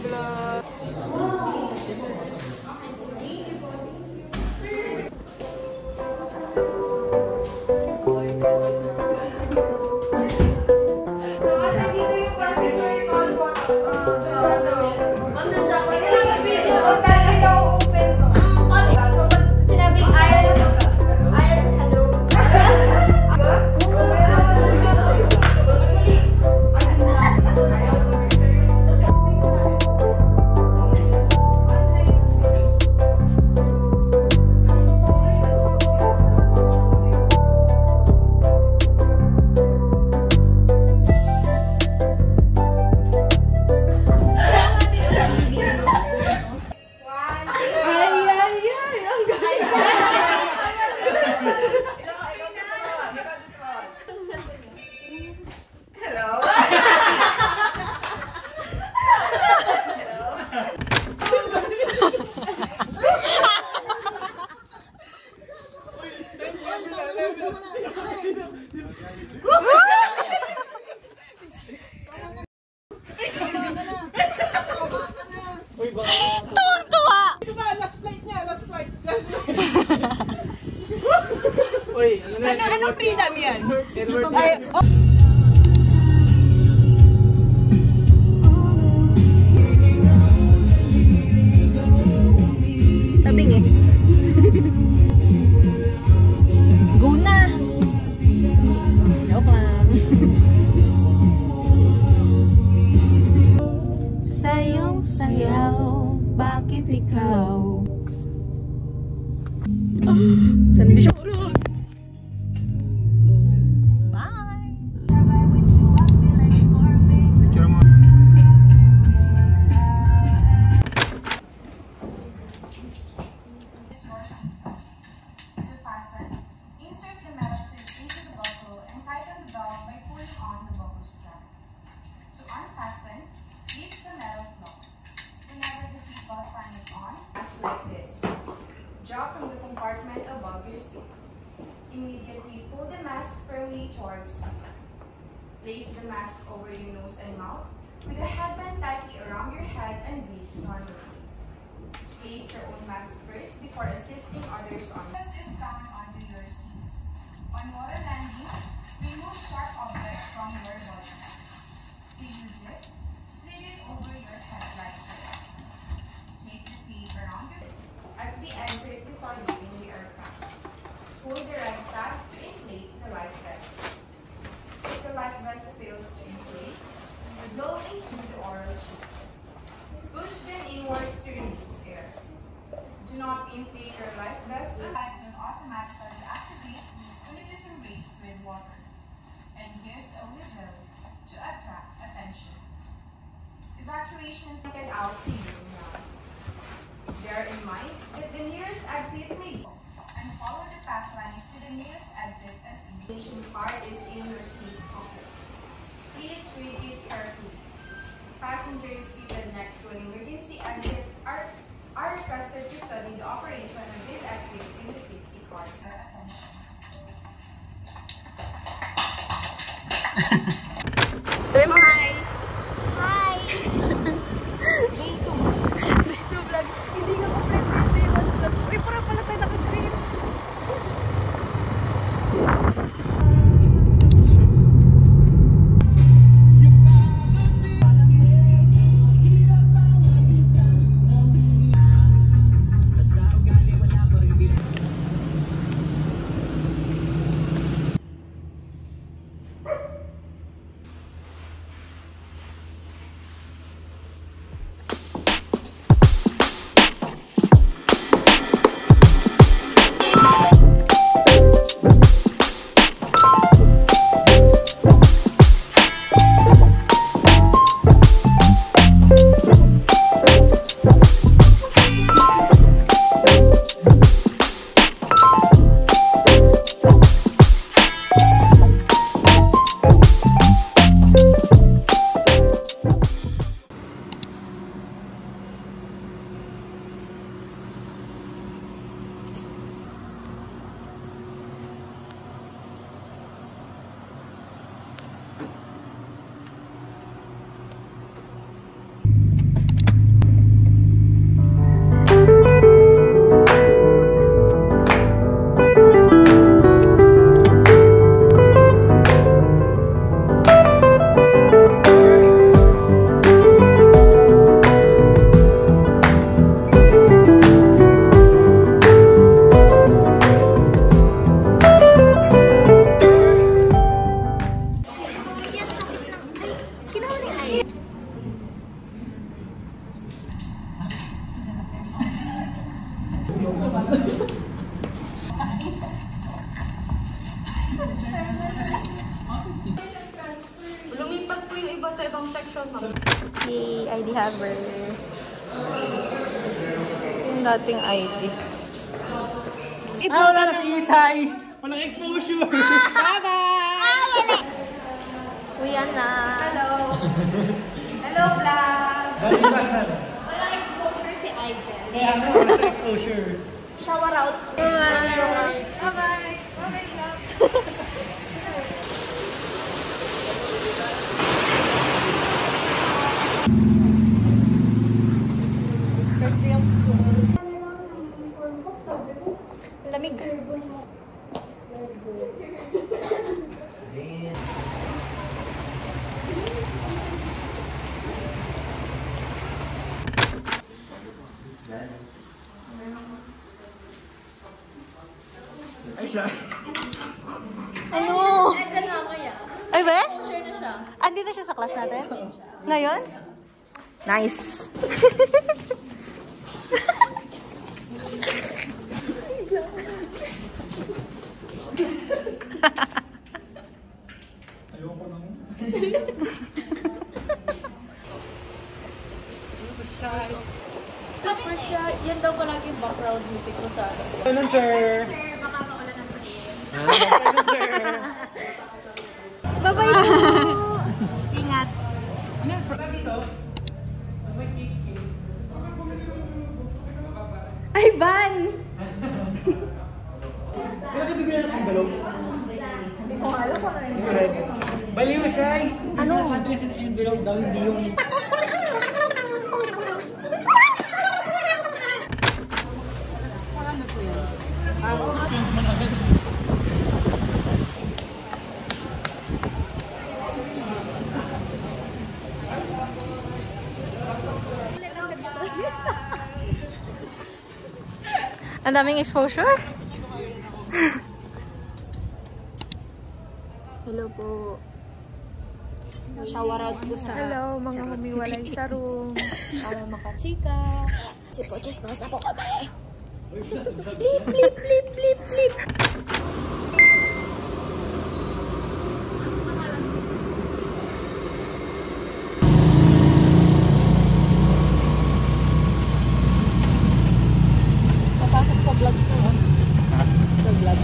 vlog. Tuwang-tuwa! Ito ba? Last flight niya! Last flight! Uy, Anong freedom yan? Ay, oh. Sabing eh. Go na! Joke lang. Sayong sayaw, bakit ikaw? Sandi siya. From the compartment above your seat. Immediately pull the mask firmly towards you. Place the mask over your nose and mouth with the headband tightly around your head and breathe normally. Place your own mask first before assisting others on. Press this down onto your seats. On water landing, remove sharp objects from your body. To use it, slide it over your head like this. Take the tape around your head. At the exit before leaving the aircraft, pull the red tab to inflate the life vest. If the life vest fails to inflate, blow into the oral tube. Push them inwards to release air. Do not inflate your life vest. The light will automatically activate when it is embraced with water, and gives a whistle to attract attention. Evacuation is taken out to you now. Bear in mind that the nearest exit may be, and follow the path lines to the nearest exit as the indication card is in your seat pocket. Please read it carefully. Passengers seated next to an emergency exit are requested to study the operation of these exits in the safety card. Sabi mo hi! Hi! Hindi nga po pwede. Uy, pura pala tayo naka-green. Lumipat po yung iba sa ibang section, ma'am. Yay, ID haver. Yung dating ID. Wala na si Isay! Walang exposure! Bye-bye! Uwi na. Hello! Hello, vlog! Balipas na. Walang exposure si Aizen. Kaya nga, walang exposure. Shower out. Bye-bye! Bye-bye! Bye-bye, vlog! First day of school. Lamig. Ay, siya. Ano? Ay, ba? Share na siya. Andito siya sa class natin? Ngayon? Nice. Ayoko na mo. Super siya. Yan daw palagi yung background music ko sa akin. Ganun, sir. Sir, baka mawala ng tuloy. Ganun, sir. Bye-bye po. Ingat. Ano yung product dito? May cake. Ay, Van! Kaya ka bibigyan ng envelope? Hindi ko alam kung ano. Hindi ko ready. Baliw siya eh. Ano? Sabi niya sa envelope daw, hindi yung... Ang daming exposure. Hello po. Shower out po sa... Hello, mga humiwalay sa room. Para makachika. Si Poches, nasa po kami. Blip, blip, blip, blip, blip. Papasok sa vlog ko. Sa vlog.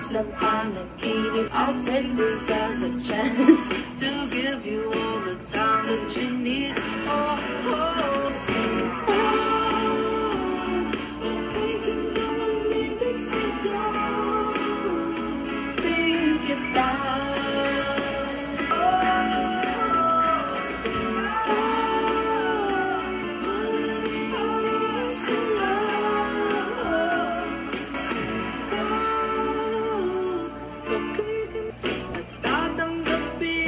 Sa panaginip, I'll take this as a chance to give you all the time that you need. Oh, oh, sing, oh, taking on me makes me go. Think about, oh, sing, oh, running on so love. Natatanggapin